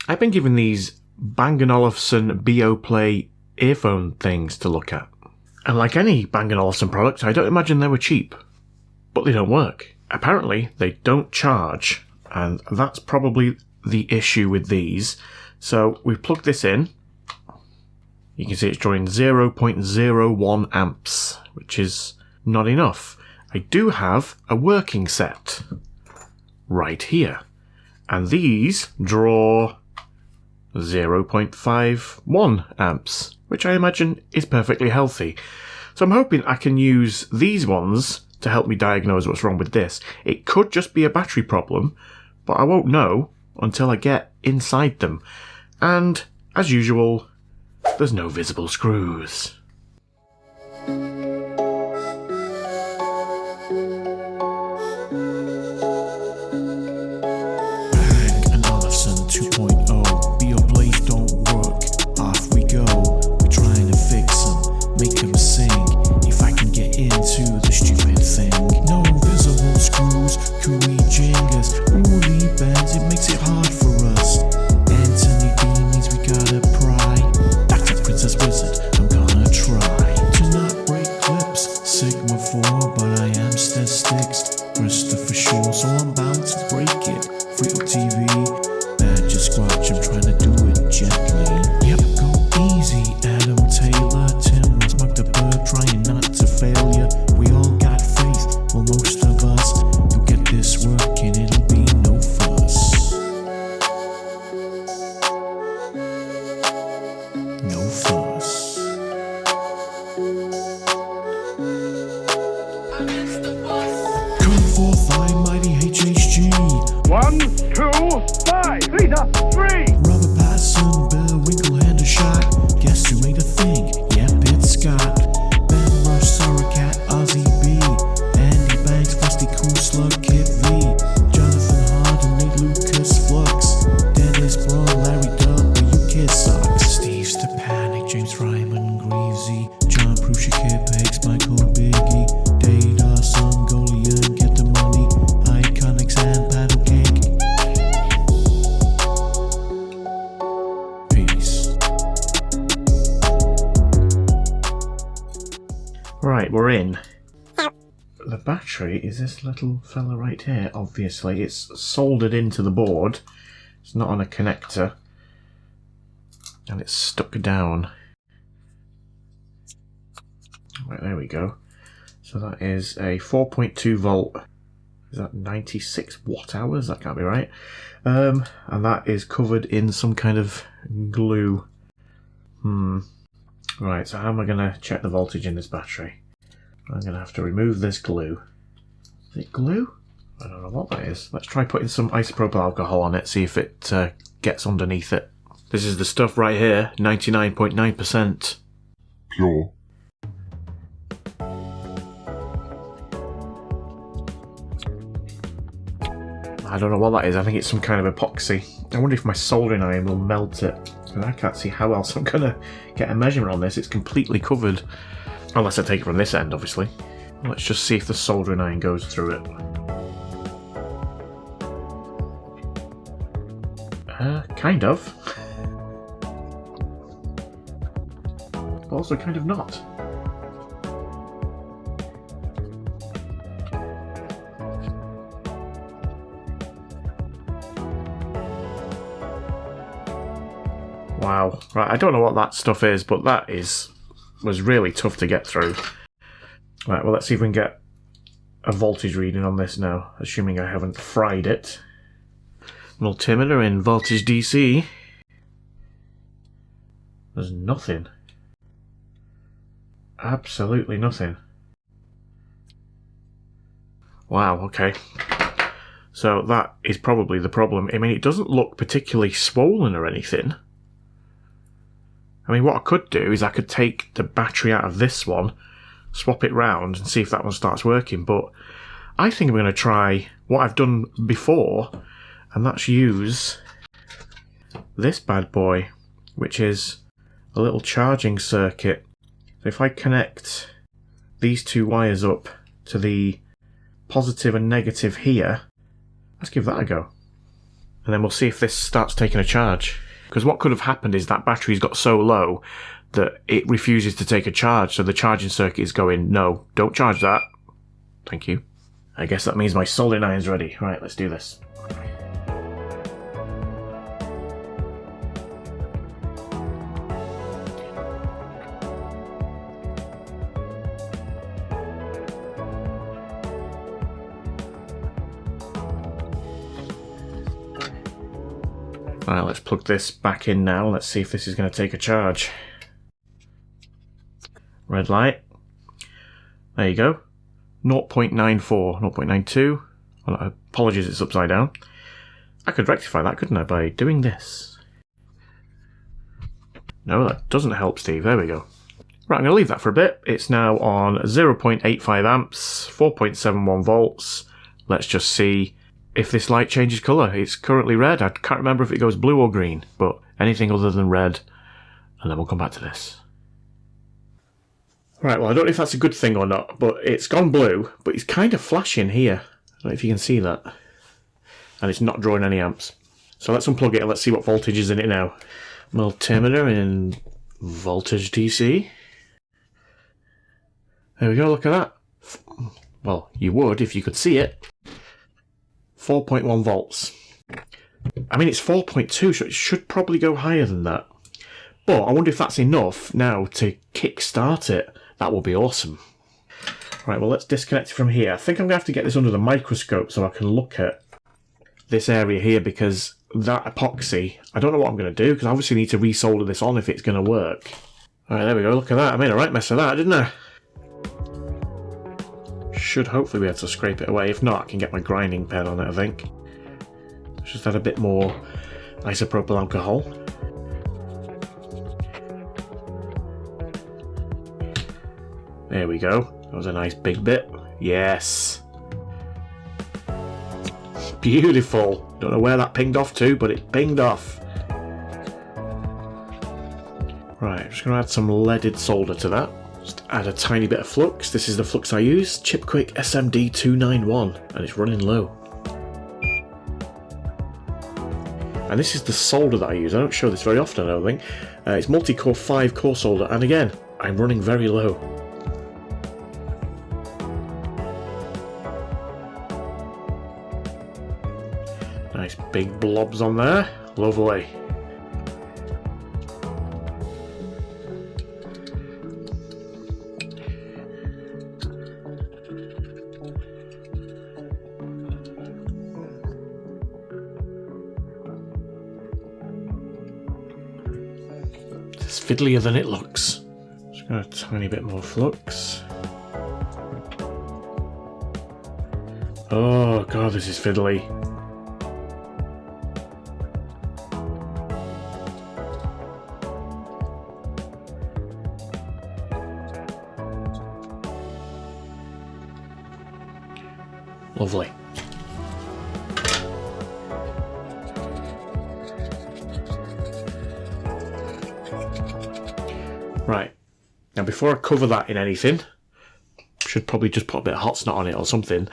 I've been given these Bang Olufsen BeoPlay earphone things to look at. And like any Bang Olufsen product, I don't imagine they were cheap. But they don't work. Apparently, they don't charge. And that's probably the issue with these. So we've plugged this in. You can see it's drawing 0.01 amps, which is not enough. I do have a working set right here. And these draw 0.51 amps, which I imagine is perfectly healthy. So I'm hoping I can use these ones to help me diagnose what's wrong with this. It could just be a battery problem, but I won't know until I get inside them. And, as usual, there's no visible screws. Bang Olufsen 2.0. BeoPlays don't work. Off we go. We're trying to fix them, make them sing. If I can get into the stupid thing. No visible screws, cooey jingers, woolly bands, it makes it hard for us. Anthony D means we gotta pry. Dr. Princess Wizard, I'm gonna try to not break clips. Sigma 4, but I am StezStix. Christopher Shaw, so I'm bound to break it. Free TV, Badger Squatch, I'm trying to do it gently. Yep, go easy, Adam Taylor. Tim was Mark the Bird, trying not to fail ya. We all got faith, well most of us. You'll get this working, it'll be no fuss. No fuss. Come forth, thy mighty HHG. 1, 2, 5, 3, 3. Robert Pattinson, Bill Winklehand a shot. Guess who made a thing? Yep, it's Scott. Ben Rush, Sarah Cat, Ozzy B. Andy Banks, Frosty Cool Slug, Kid V. Jonathan Harden, Nate Lucas, Flux. Dennis Braun, Larry Dub, where you kids suck. Steve Stepanic, James Ryman, Greavesy. John Prusha, Kid Pegs, Michael Biggie. Data, Songolian, Get the Money. Iconics and Paddle Cake. Peace. Right, we're in. The battery is this little fella right here, obviously. It's soldered into the board. It's not on a connector. And it's stuck down. Right, there we go. So that is a 4.2 volt. Is that 96 watt hours? That can't be right. And that is covered in some kind of glue. Right, so how am I going to check the voltage in this battery? I'm going to have to remove this glue. Is it glue? I don't know what that is. Let's try putting some isopropyl alcohol on it, see if it gets underneath it. This is the stuff right here, 99.9% Pure. I don't know what that is. I think it's some kind of epoxy. I wonder if my soldering iron will melt it. And I can't see how else I'm going to get a measurement on this. It's completely covered. Unless I take it from this end, obviously. Let's just see if the soldering iron goes through it. Kind of. But also kind of not. Wow. Right, I don't know what that stuff is, but that was really tough to get through. Right, well, let's see if we can get a voltage reading on this now, assuming I haven't fried it. Multimeter in voltage DC. There's nothing. Absolutely nothing. Wow, okay. So that is probably the problem. I mean, it doesn't look particularly swollen or anything. I mean, what I could do is I could take the battery out of this one, swap it round and see if that one starts working, but I think I'm going to try what I've done before, and that's use this bad boy, which is a little charging circuit. So if I connect these two wires up to the positive and negative here, let's give that a go. and then we'll see if this starts taking a charge. Because what could have happened is that battery's got so low that it refuses to take a charge, so the charging circuit is going, no, don't charge that. Thank you. I guess that means my soldering iron's ready. Right, let's do this. Right, let's plug this back in now. Let's see if this is going to take a charge. Red light. There you go. 0.94, 0.92. Well, apologies, it's upside down. I could rectify that, couldn't I, by doing this? No, that doesn't help, Steve. There we go. Right, I'm going to leave that for a bit. It's now on 0.85 amps, 4.71 volts. Let's just see if this light changes colour. It's currently red. I can't remember if it goes blue or green, but anything other than red. And then we'll come back to this. Right, well, I don't know if that's a good thing or not, but it's gone blue, but it's kind of flashing here. I don't know if you can see that. And it's not drawing any amps. So let's unplug it and let's see what voltage is in it now. Multimeter in voltage DC. There we go, look at that. Well, you would if you could see it. 4.1 volts. I mean, it's 4.2, so it should probably go higher than that. But I wonder if that's enough now to kick-start it. That will be awesome. Right, well, let's disconnect it from here. I think I'm going to have to get this under the microscope so I can look at this area here, because that epoxy, I don't know what I'm going to do, because I obviously need to resolder this on if it's going to work. Alright, there we go, look at that. I made a right mess of that, didn't I? Should hopefully be able to scrape it away. If not, I can get my grinding pen on it, I think. Let's just add a bit more isopropyl alcohol. There we go. That was a nice big bit. Yes. Beautiful. Don't know where that pinged off to, but it pinged off. Right, I'm just going to add some leaded solder to that. Just add a tiny bit of flux. This is the flux I use, Chipquik SMD 291, and it's running low. And this is the solder that I use. I don't show this very often, I don't think. It's multi-core 5-core solder, and again, I'm running very low. Nice big blobs on there. Lovely. It's fiddlier than it looks. Just got a tiny bit more flux. Oh god, this is fiddly. Lovely. Right, now before I cover that in anything, should probably just put a bit of hot snot on it or something.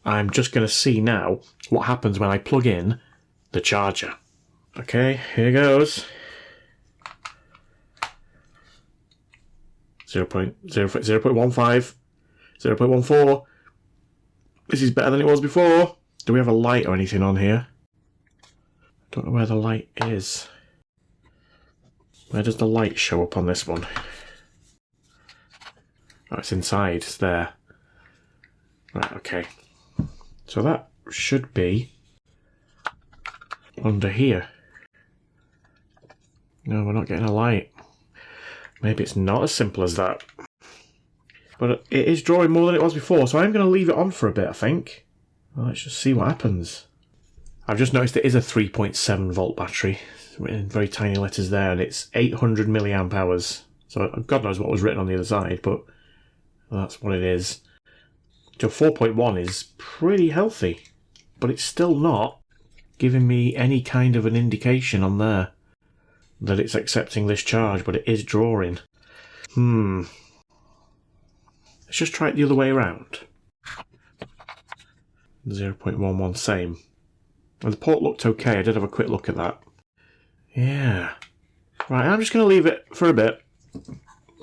I'm just going to see now what happens when I plug in the charger. Okay, here goes. 0.15, 0.14. This is better than it was before. Do we have a light or anything on here? I don't know where the light is. Where does the light show up on this one? Oh, it's inside. It's there. Right, okay. So that should be under here. No, we're not getting a light. Maybe it's not as simple as that. But it is drawing more than it was before, so I'm going to leave it on for a bit, I think. Well, let's just see what happens. I've just noticed it is a 3.7 volt battery. It's written in very tiny letters there, and it's 800 milliamp hours. So God knows what was written on the other side, but that's what it is. So 4.1 is pretty healthy, but it's still not giving me any kind of an indication on there that it's accepting this charge, but it is drawing. Let's just try it the other way around. 0.11 same. And the port looked okay. I did have a quick look at that. Yeah. Right, I'm just going to leave it for a bit.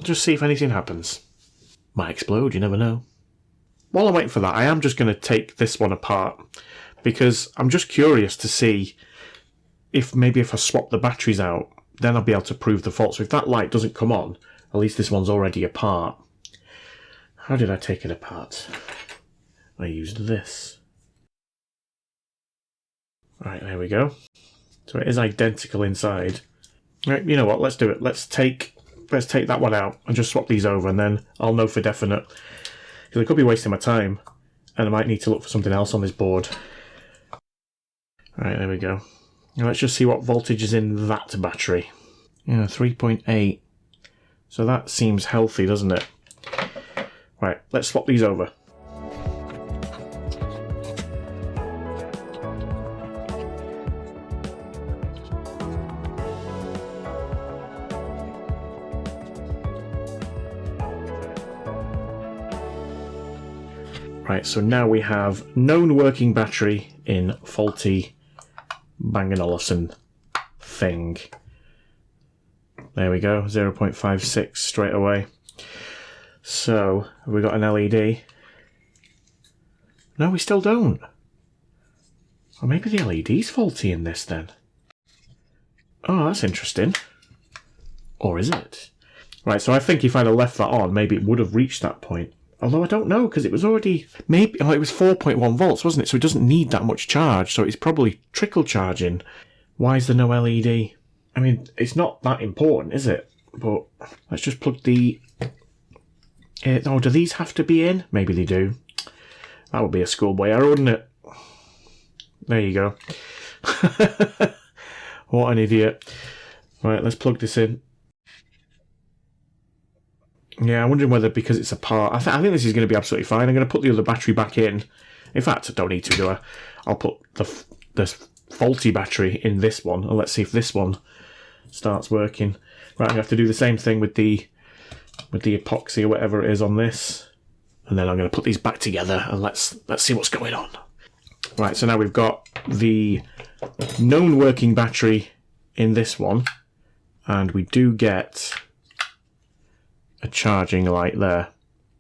Just see if anything happens. Might explode, you never know. While I'm waiting for that, I am just going to take this one apart. Because I'm just curious to see if maybe if I swap the batteries out, then I'll be able to prove the fault. So if that light doesn't come on, at least this one's already apart. How did I take it apart? I used this. Right, there we go. So it is identical inside. Right, you know what, let's do it. Let's take that one out and just swap these over, and then I'll know for definite. Because I could be wasting my time, and I might need to look for something else on this board. Right, there we go. Now let's just see what voltage is in that battery. Yeah, 3.8. So that seems healthy, doesn't it? Right, let's swap these over. Right, so now we have known working battery in faulty Bang & Olufsen thing. There we go, 0.56 straight away. So, have we got an LED? No, we still don't. Or maybe the LED's faulty in this then. Oh, that's interesting. Or is it? Right, so I think if I'd have left that on, maybe it would have reached that point. Although I don't know, because it was already... Maybe it was 4.1 volts, wasn't it? So it doesn't need that much charge, so it's probably trickle charging. Why is there no LED? I mean, it's not that important, is it? But let's just plug the... Oh, do these have to be in? Maybe they do. That would be a schoolboy error, wouldn't it? There you go. What an idiot. Right, let's plug this in. Yeah, I'm wondering whether because it's apart... I think this is going to be absolutely fine. I'm going to put the other battery back in. In fact, I don't need to, do I? I'll put the faulty battery in this one, and let's see if this one starts working. Right, I'm going to have to do the same thing with the epoxy or whatever it is on this. And then I'm going to put these back together, and let's see what's going on. Right, so now we've got the known working battery in this one, and we do get a charging light there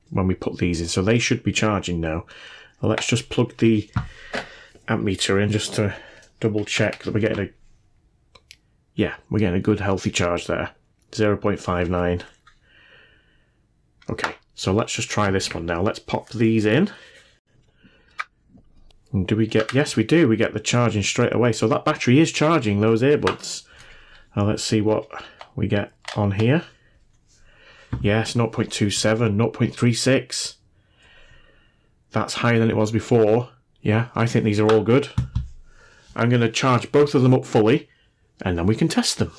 when we put these in, so they should be charging now. Well, let's just plug the amp meter in just to double check that we're getting we're getting a good healthy charge there. 0.59. Okay, so let's just try this one now. Let's pop these in. And do we get... Yes, we do. We get the charging straight away. So that battery is charging those earbuds. Now let's see what we get on here. Yes, 0.27, 0.36. That's higher than it was before. Yeah, I think these are all good. I'm going to charge both of them up fully, and then we can test them.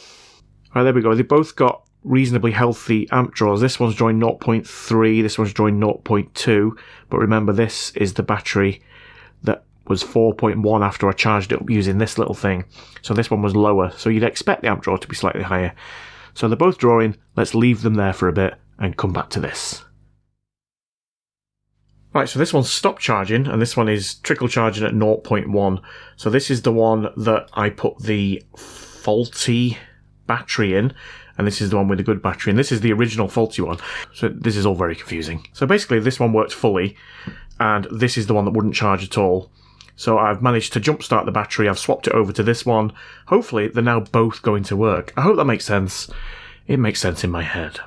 Right, there we go. They both got reasonably healthy amp draws. This one's drawing 0.3, this one's drawing 0.2. But remember, this is the battery that was 4.1 after I charged it up using this little thing. So this one was lower. So you'd expect the amp draw to be slightly higher. So they're both drawing. Let's leave them there for a bit and come back to this. Right, so this one's stopped charging, and this one is trickle charging at 0.1. So this is the one that I put the faulty battery in, and this is the one with the good battery, and this is the original faulty one. So this is all very confusing. So basically this one worked fully, and this is the one that wouldn't charge at all. So I've managed to jumpstart the battery, I've swapped it over to this one. Hopefully they're now both going to work. I hope that makes sense. It makes sense in my head.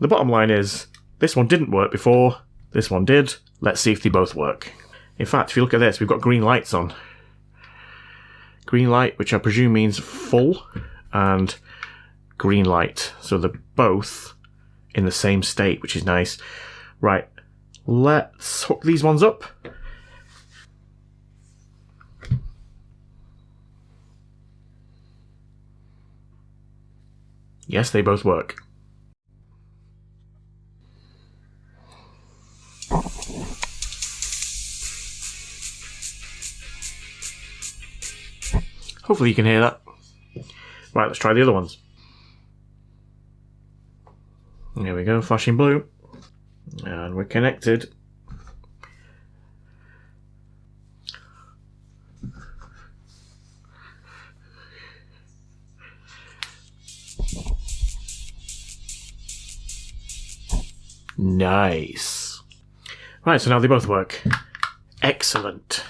The bottom line is, this one didn't work before, this one did. Let's see if they both work. In fact, if you look at this, we've got green lights on. Green light, which I presume means full, and green light. So they're both in the same state, which is nice. Right, let's hook these ones up. Yes, they both work. Hopefully you can hear that. Right, let's try the other ones. There we go, flashing blue. And we're connected. Nice. Right, so now they both work. Excellent.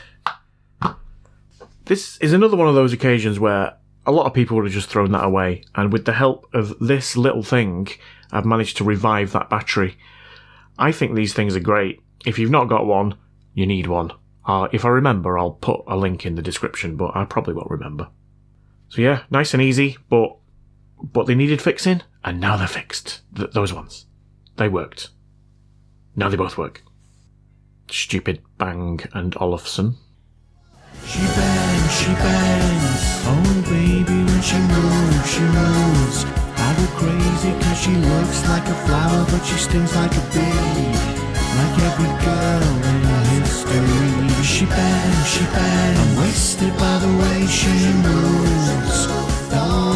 This is another one of those occasions where a lot of people would have just thrown that away, and with the help of this little thing, I've managed to revive that battery. I think these things are great. If you've not got one, you need one. If I remember, I'll put a link in the description, but I probably won't remember. So yeah, nice and easy, but they needed fixing, and now they're fixed. Those ones. They worked. Now they both work. Stupid Bang and Olufsen. She bangs, oh baby, when she moves. I go crazy cause she works like a flower, but she stings like a bee, like every girl in history. She bangs, I'm wasted by the way she moves. Oh,